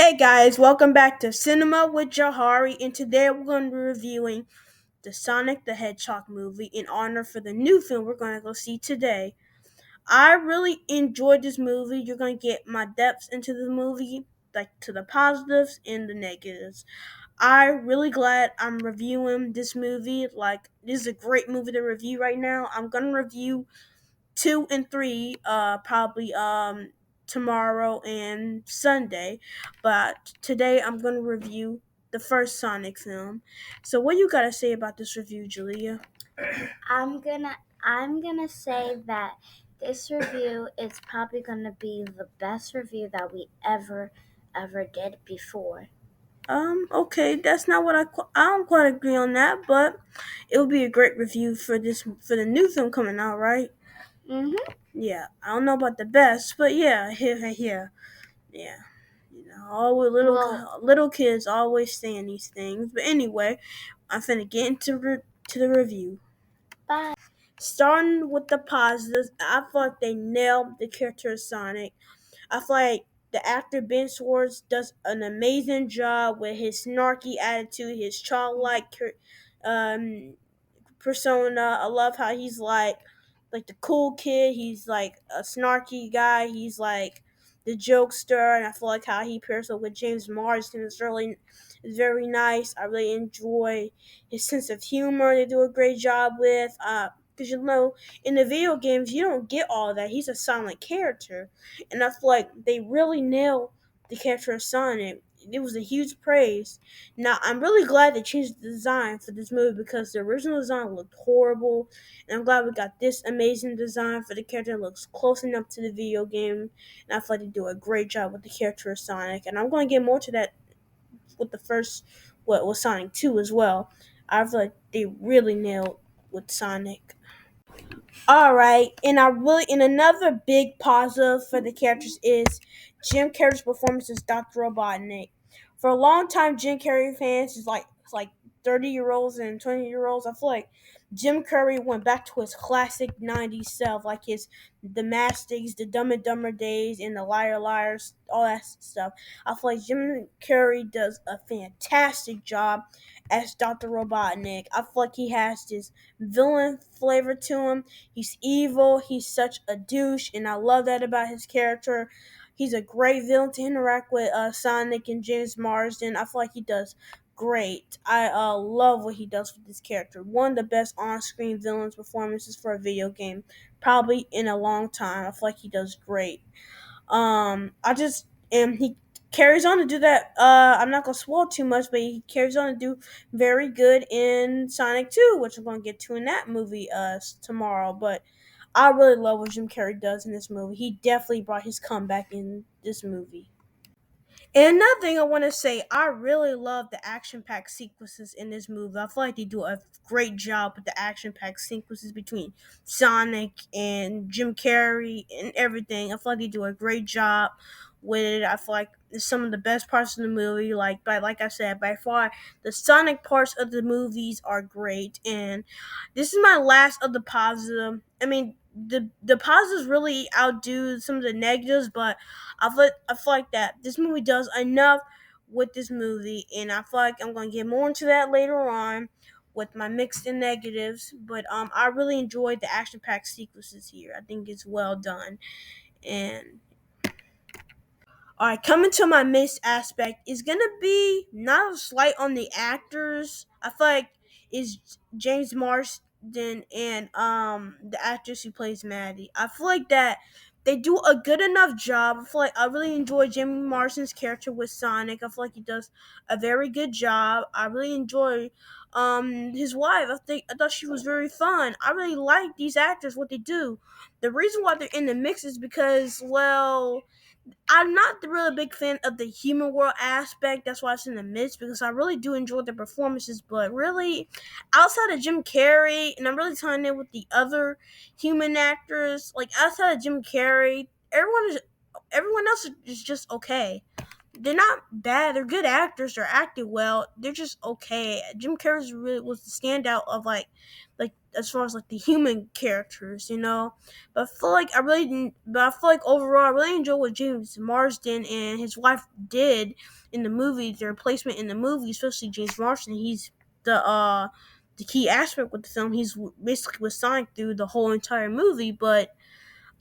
Hey guys, welcome back to Cinema with Jahari, and today we're going to be reviewing the Sonic the Hedgehog movie in honor for the new film we're going to go see today. I really enjoyed this movie. You're going to get my depths into the movie, like to the positives and the negatives. I'm really glad I'm reviewing this movie. Like, this is a great movie to review right now. I'm going to review 2 and 3 probably tomorrow and Sunday, but today I'm going to review the first Sonic film. So what you got to say about this review, Julia? I'm gonna say that this review is probably gonna be the best review that we ever did before. Okay, that's not what I don't quite agree on that, but it would be a great review for the new film coming out, right? Mhm. Yeah, I don't know about the best, but yeah, yeah. You know, all we Well, little kids always saying these things. But anyway, I'm finna get to the review. bye. Starting with the positives, I feel like they nailed the character of Sonic. I feel like the actor Ben Schwartz does an amazing job with his snarky attitude, his childlike um, persona. I love how he's like the cool kid. He's like a snarky guy. He's like the jokester, and I feel like how he pairs up with James Marsden is very nice. I really enjoy his sense of humor. They do a great job with. Because in the video games, you don't get all that. He's a silent character, and I feel like they really nailed the character of Sonic. It was a huge praise. Now, I'm really glad they changed the design for this movie because the original design looked horrible, and I'm glad we got this amazing design for the character that looks close enough to the video game, and I feel like they do a great job with the character of Sonic, and I'm going to get more to that with the first, what was Sonic 2 as well. I feel like they really nailed with Sonic. All right, and another big positive for the characters is Jim Carrey's performance as Dr. Robotnik. For a long time, Jim Carrey fans is like 30-year-olds and 20-year-olds. I feel like Jim Carrey went back to his classic '90s self, like his the Mastics, the Dumb and Dumber days, and the Liar Liars, all that stuff. I feel like Jim Carrey does a fantastic job as Dr. Robotnik. I feel like he has this villain flavor to him. He's evil. He's such a douche, and I love that about his character. He's a great villain to interact with Sonic and James Marsden. I feel like he does great. I love what he does with this character. One of the best on-screen villains performances for a video game, probably in a long time. I feel like he does great. I just and he carries on to do that. I'm not gonna spoil too much, but he carries on to do very good in Sonic 2, which I'm gonna get to in that movie tomorrow. But I really love what Jim Carrey does in this movie. He definitely brought his comeback in this movie. And another thing I want to say, I really love the action-packed sequences in this movie. I feel like they do a great job with the action-packed sequences between Sonic and Jim Carrey and everything. I feel like they do a great job with it. I feel like it's some of the best parts of the movie. Like I said, by far the Sonic parts of the movies are great. And this is my last of the positive. I mean, the positives really outdo some of the negatives, but I feel like that this movie does enough with this movie, and I feel like I'm gonna get more into that later on with my mixed and negatives. But I really enjoyed the action-packed sequences here. I think it's well done, and all right, coming to my missed aspect is gonna be not a slight on the actors. I feel like is James Marsden and the actress who plays Maddie. I feel like that they do a good enough job. I feel like I really enjoy Jimmy Marsden's character with Sonic. I feel like he does a very good job. I really enjoy his wife. I thought she was very fun. I really like these actors what they do. The reason why they're in the mix is because, well, I'm not the really big fan of the human world aspect. That's why it's in the midst because I really do enjoy the performances. But really, outside of Jim Carrey, and I'm really tying in with the other human actors, like outside of Jim Carrey, everyone else is just okay. they're not bad. They're good actors. They're acting well. They're just okay. Jim Carrey really was the standout of like as far as like the human characters, you know. But I feel like I really didn't. But I feel like overall, I really enjoyed what James Marsden and his wife did in the movie. Their placement in the movie, especially James Marsden. He's the key aspect with the film. He's basically was signed through the whole entire movie, but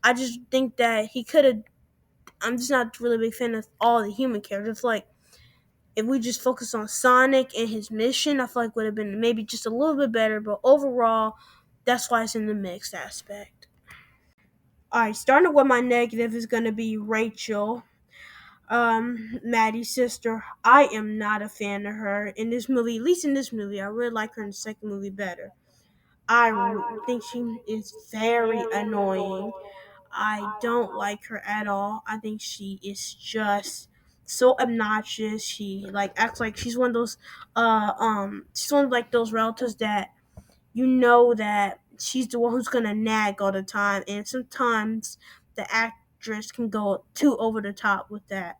I just think that he could have. I'm just not really a big fan of all the human characters. Like if we just focus on Sonic and his mission, I feel like would have been maybe just a little bit better. But overall, that's why it's in the mixed aspect. All right, starting with my negative is gonna be Rachel, Maddie's sister. I am not a fan of her in this movie. At least in this movie, I really like her in the second movie better. Think she is very annoying. I don't like her at all. I think she is just so obnoxious. She like acts like she's one of those she's one of like those relatives that you know that she's the one who's gonna nag all the time, and sometimes the actress can go too over the top with that.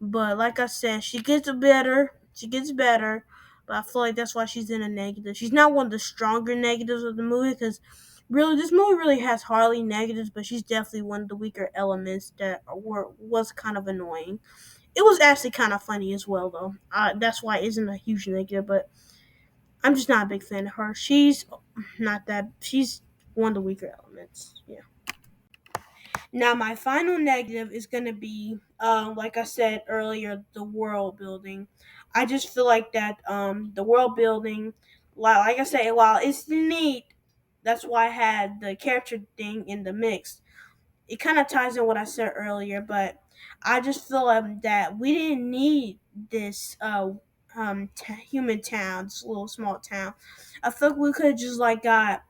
But like I said, she gets better. She gets better. But I feel like that's why she's in a negative. She's not one of the stronger negatives of the movie because really this movie really has hardly negatives, but she's definitely one of the weaker elements that was kind of annoying. It was actually kind of funny as well though. That's why it isn't a huge negative, but I'm just not a big fan of her. She's not that. She's one of the weaker elements. Yeah. Now, my final negative is going to be, like I said earlier, the world building. I just feel like that the world building, like I said, while it's neat, that's why I had the character thing in the mix. It kind of ties in what I said earlier, but I just feel that we didn't need this human town, this little small town. I feel like we could have just like got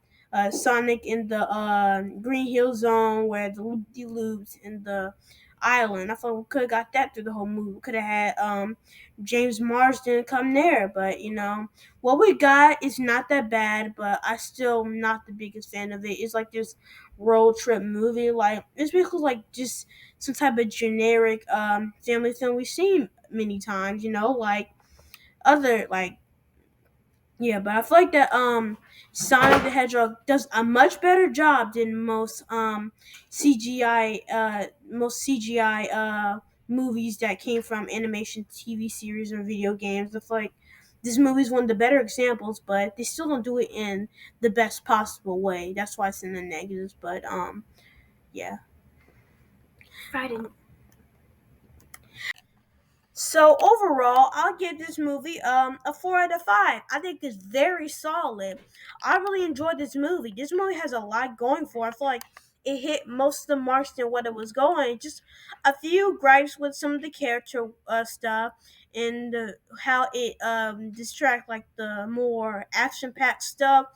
Sonic in the Green Hill Zone where the loop de loops in the island. I thought we could have got that through the whole movie. We could have had James Marsden come there, but you know what we got is not that bad. But I still not the biggest fan of it. It's like this road trip movie. Like it's basically like just some type of generic family film we've seen many times. You know, like other like yeah, but I feel like that Sonic the Hedgehog does a much better job than most CGI movies that came from animation TV series or video games. I feel like this movie is one of the better examples, but they still don't do it in the best possible way. That's why it's in the negatives. But yeah. Fighting. So overall, I'll give this movie a 4 out of 5. I think it's very solid. I really enjoyed this movie. This movie has a lot going for it. I feel like it hit most of the marks than what it was going. Just a few gripes with some of the character stuff and how it distract like the more action packed stuff,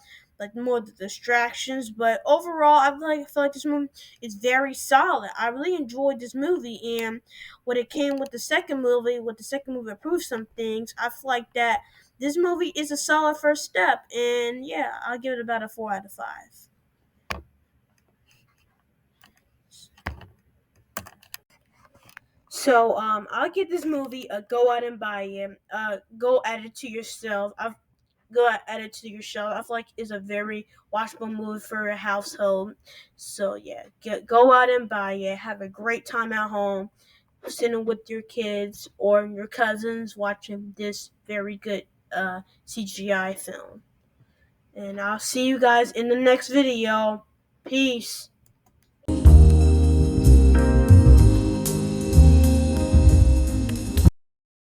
like more the distractions. But overall, I feel like this movie is very solid. I really enjoyed this movie and when it came with the second movie approved some things, I feel like that this movie is a solid first step, and yeah, I'll give it about a 4 out of 5. So I'll give this movie a go out and buy it. Go add it to yourself. Go add it to your shelf. I feel like it's a very watchable movie for a household. So yeah, go out and buy it. Have a great time at home sitting with your kids or your cousins watching this very good CGI film. And I'll see you guys in the next video. Peace.